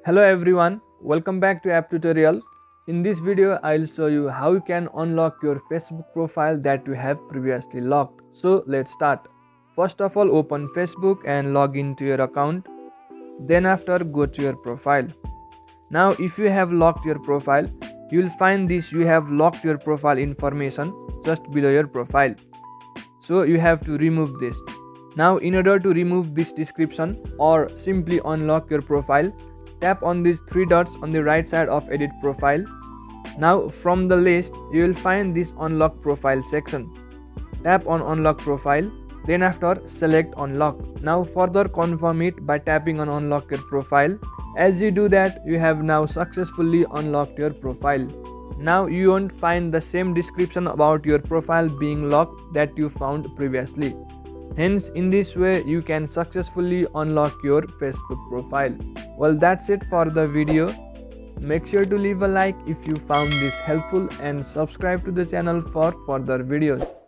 Hello everyone, welcome back to app tutorial. In this video I'll show you how you can unlock your Facebook profile that you have previously locked. So let's start. First of all, open Facebook and log into your account. Then after, go to your profile. Now if you have locked your profile, you'll find this you have locked your profile information just below your profile. So you have to remove this. Now in order to remove this description or simply unlock your profile, tap on these three dots on the right side of edit profile. Now from the list you will find this unlock profile section. Tap on unlock profile, then after select unlock. Now further confirm it by tapping on unlock your profile. As you do that, you have now successfully unlocked your profile. Now you won't find the same description about your profile being locked that you found previously. Hence, in this way you can successfully unlock your Facebook profile. Well, that's it for the video. Make sure to leave a like if you found this helpful and subscribe to the channel for further videos.